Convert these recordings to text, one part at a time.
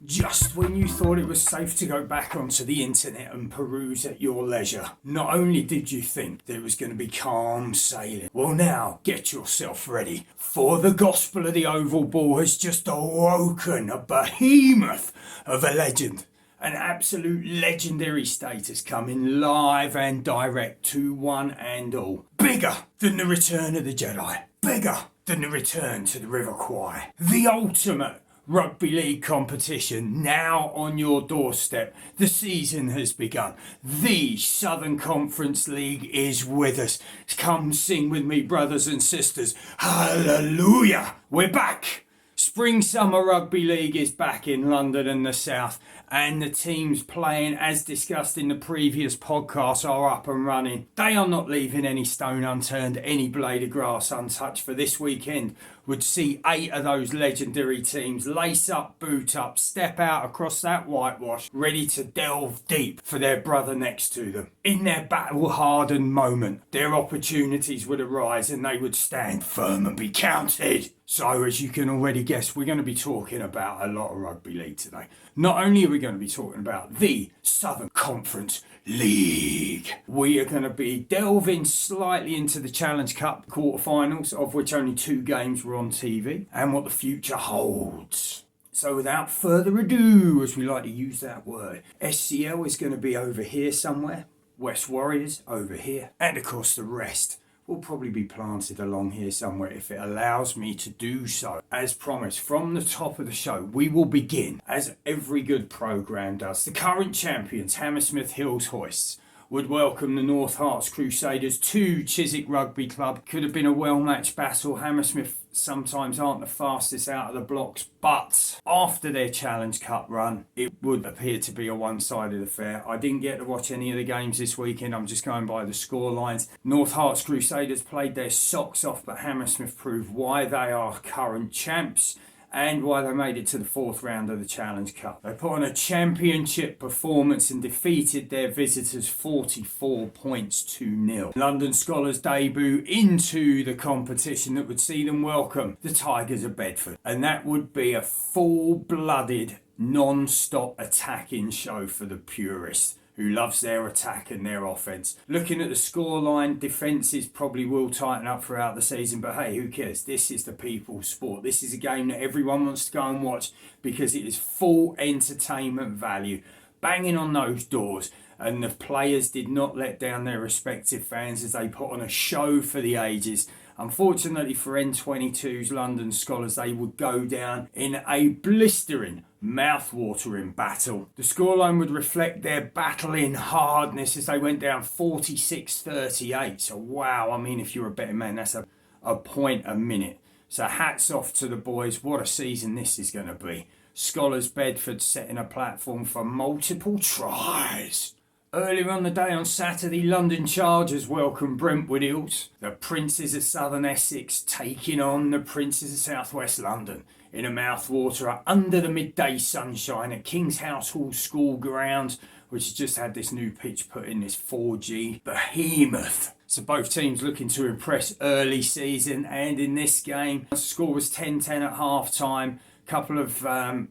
Just when you thought it was safe to go back onto the internet and peruse at your leisure, not only did you think there was going to be calm sailing, well now get yourself ready, for the gospel of the oval ball has just awoken a behemoth of a legend. An absolute legendary status coming live and direct to one and all. Bigger than the Return of the Jedi. Bigger than the Return to the River Kwai. The ultimate rugby league competition now on your doorstep. The season has begun. The Southern Conference League is with us. Come sing with me, brothers and sisters. Hallelujah! We're back! Spring Summer Rugby League is back in London and the South, and the teams playing, as discussed in the previous podcast, are up and running. They are not leaving any stone unturned, any blade of grass untouched, for this weekend would see 8 of those legendary teams lace up, boot up, step out across that whitewash, ready to delve deep for their brother next to them. In their battle-hardened moment, their opportunities would arise and they would stand firm and be counted. So, as you can already guess, we're going to be talking about a lot of rugby league today. Not only are we going to be talking about the Southern Conference League, we are going to be delving slightly into the Challenge Cup quarterfinals, of which only 2 games were on TV, and what the future holds. So without further ado, as we like to use that word, SCL is going to be over here somewhere, West Warriors over here, and of course the rest will probably be planted along here somewhere if it allows me to do so. As promised, from the top of the show, we will begin, as every good programme does. The current champions, Hammersmith Hills Hoists, would welcome the North Hearts Crusaders to Chiswick Rugby Club. Could have been a well-matched battle. Hammersmith sometimes aren't the fastest out of the blocks, but after their Challenge Cup run, it would appear to be a one-sided affair. I didn't get to watch any of the games this weekend. I'm just going by the score lines. North Hearts Crusaders played their socks off, but Hammersmith proved why they are current champs and why they made it to the 4th round of the Challenge Cup. They put on a championship performance and defeated their visitors 44 points to 0. London Scholars debut into the competition that would see them welcome the Tigers of Bedford. And that would be a full-blooded, non-stop attacking show for the purists, who loves their attack and their offence. Looking at the scoreline, defences probably will tighten up throughout the season, but hey, who cares? This is the people's sport. This is a game that everyone wants to go and watch because it is full entertainment value. Banging on those doors, and the players did not let down their respective fans as they put on a show for the ages. Unfortunately for N22's London Scholars, they would go down in a blistering, mouth-watering battle. The scoreline would reflect their battling hardness as they went down 46-38. So wow, I mean, if you're a betting man, that's a point a minute. So hats off to the boys. What a season this is going to be. Scholars Bedford setting a platform for multiple tries. Earlier on the day on Saturday, London Chargers welcomed Brentwood Hills. The Princes of Southern Essex taking on the Princes of South West London in a mouthwaterer under the midday sunshine at King's House Hall School Grounds, which has just had this new pitch put in, this 4G behemoth. So both teams looking to impress early season, and in this game, the score was 10-10 at half-time. Couple of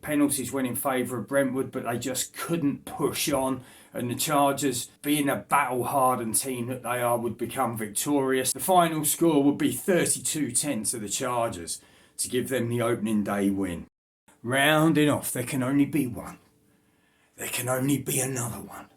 penalties went in favour of Brentwood, but they just couldn't push on, and the Chargers, being a battle-hardened team that they are, would become victorious. The final score would be 32-10 to the Chargers to give them the opening day win. Rounding off, there can only be one. There can only be another one.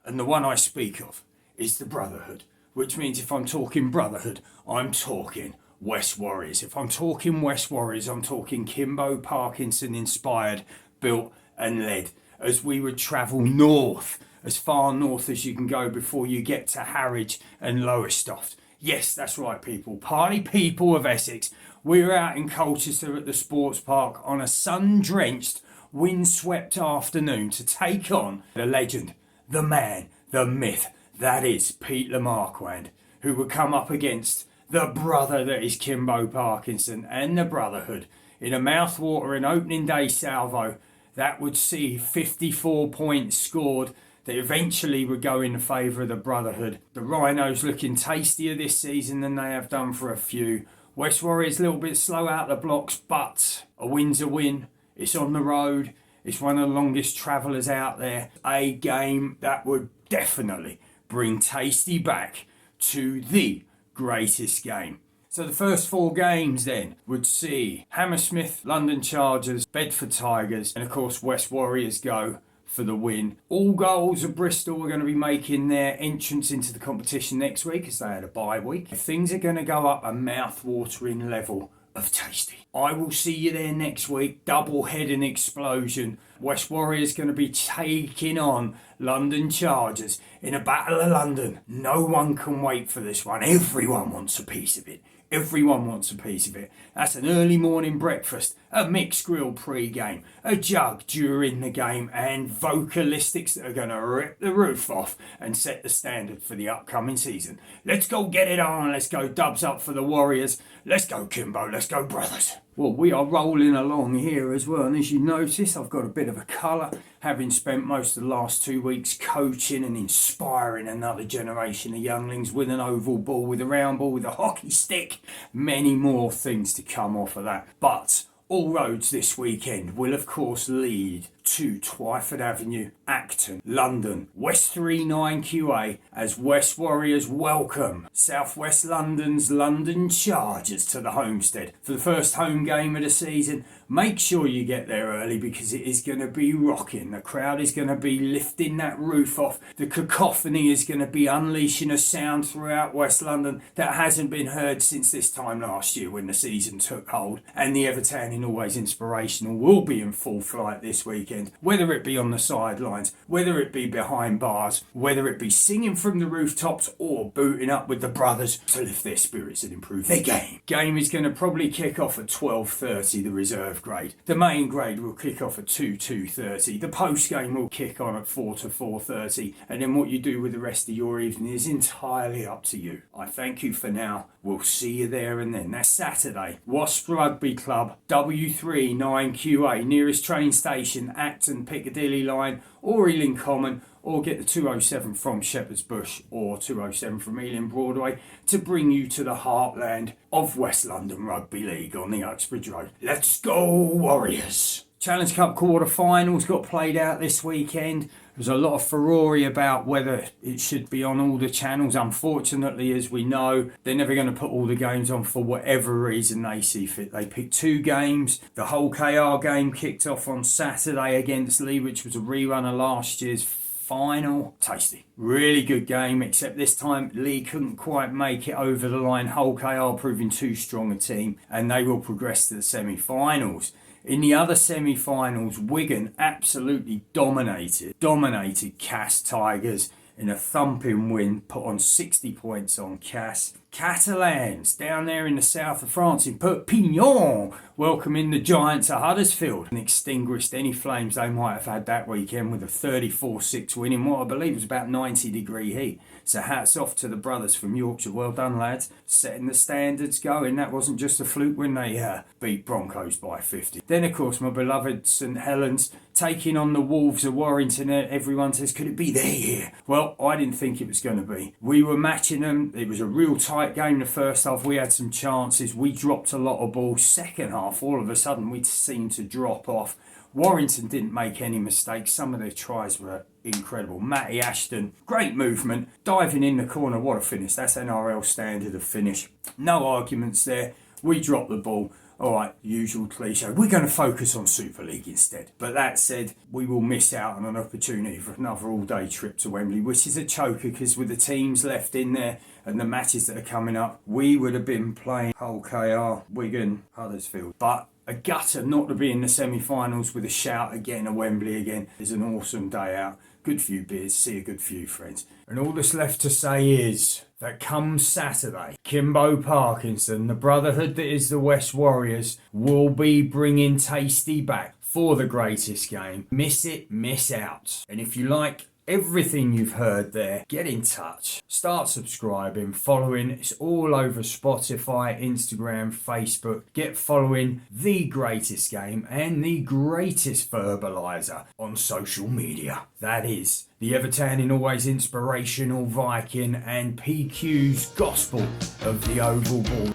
And the one I speak of is the Brotherhood, which means if I'm talking Brotherhood, I'm talking West Warriors. If I'm talking West Warriors, I'm talking Kimbo Parkinson inspired, built and led, as we would travel north, as far north as you can go before you get to Harwich and Lowestoft. Yes, that's right, people. Party people of Essex. We were out in Colchester at the sports park on a sun-drenched, windswept afternoon to take on the legend, the man, the myth, that is Pete Le Marquand, who would come up against the brother that is Kimbo Parkinson and the Brotherhood in a mouthwatering opening day salvo that would see 54 points scored. that eventually would go in favour of the Brotherhood. The Rhinos looking tastier this season than they have done for a few. West Warriors a little bit slow out the blocks, but a win's a win. It's on the road. It's one of the longest travellers out there. A game that would definitely bring Tasty back to the greatest game. So the first 4 games then would see Hammersmith, London Chargers, Bedford Tigers, and of course West Warriors go for the win. All goals of Bristol are going to be making their entrance into the competition next week as they had a bye week. Things are going to go up a mouth-watering level of Tasty. I will see you there next week. Double-heading explosion. West Warriors going to be taking on London Chargers in a Battle of London. No one can wait for this one. Everyone wants a piece of it. Everyone wants a piece of it. That's an early morning breakfast, a mixed grill pre-game, a jug during the game, and vocalistics that are going to rip the roof off and set the standard for the upcoming season. Let's go get it on. Let's go dubs up for the Warriors. Let's go Kimbo. Let's go Brothers. Well, we are rolling along here as well, and as you notice, I've got a bit of a colour, having spent most of the last 2 weeks coaching and inspiring another generation of younglings with an oval ball, with a round ball, with a hockey stick, many more things to come off of that. But all roads this weekend will of course lead to Twyford Avenue, Acton, London, West 39QA, as West Warriors welcome South West London's London Chargers to the Homestead for the first home game of the season. Make sure you get there early because it is going to be rocking. The crowd is going to be lifting that roof off. The cacophony is going to be unleashing a sound throughout West London that hasn't been heard since this time last year when the season took hold. And the Evertonian Always Inspirational will be in full flight this weekend. Whether it be on the sidelines, whether it be behind bars, whether it be singing from the rooftops or booting up with the brothers to lift their spirits and improve their game. Game is going to probably kick off at 12:30, the reserve grade. The main grade will kick off at 2:30. The post game will kick on at 4 to 4:30. And then what you do with the rest of your evening is entirely up to you. I thank you for now. We'll see you there and then. That's Saturday. Wasp Rugby Club, W3 9QA, nearest train station, Acton Piccadilly line or Ealing Common, or get the 207 from Shepherd's Bush or 207 from Ealing Broadway to bring you to the heartland of West London Rugby League on the Uxbridge Road. Let's go Warriors! Challenge Cup quarter-finals got played out this weekend. There's a lot of furore about whether it should be on all the channels. Unfortunately, as we know, they're never going to put all the games on for whatever reason they see fit. They picked 2 games. The Hull KR game kicked off on Saturday against Leigh, which was a rerun of last year's final. Tasty. Really good game, except this time Leigh couldn't quite make it over the line. Hull KR proving too strong a team, and they will progress to the semi-finals. In the other semi-finals, Wigan absolutely dominated Cass Tigers in a thumping win, put on 60 points on Cass. Catalans down there in the south of France in Perpignan welcoming the Giants at Huddersfield and extinguished any flames they might have had that weekend with a 34-6 win in what I believe was about 90-degree heat. So hats off to the brothers from Yorkshire. Well done, lads. Setting the standards going. That wasn't just a fluke when they beat Broncos by 50. Then, of course, my beloved St Helens taking on the Wolves of Warrington. Everyone says, could it be their year? Well, I didn't think it was going to be. We were matching them. It was a real tight game the first half. We had some chances. We dropped a lot of balls. Second half, all of a sudden, we seemed to drop off. Warrington didn't make any mistakes. Some of their tries were incredible. Matty Ashton, great movement, diving in the corner. What a finish. That's NRL standard of finish. No arguments there. We dropped the ball. All right, usual cliche. We're going to focus on Super League instead. But that said, we will miss out on an opportunity for another all-day trip to Wembley, which is a choker because with the teams left in there and the matches that are coming up, we would have been playing Hull KR, Wigan, Huddersfield. But a gutter not to be in the semi-finals with a shout again at Wembley again is an awesome day out. Good few beers, see a good few friends. And all that's left to say is that come Saturday, Kimbo Parkinson, the brotherhood that is the West Warriors, will be bringing Tasty back for the greatest game. Miss it, miss out. And if you like everything you've heard there, get in touch. Start subscribing, following. It's all over Spotify, Instagram, Facebook. Get following The Greatest Game and The Greatest Verbalizer on social media. That is the Evertowning Always Inspirational Viking and PQ's Gospel of the Oval Ball.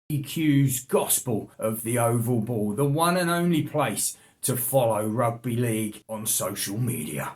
PQ's Gospel of the Oval Ball, the one and only place to follow rugby league on social media.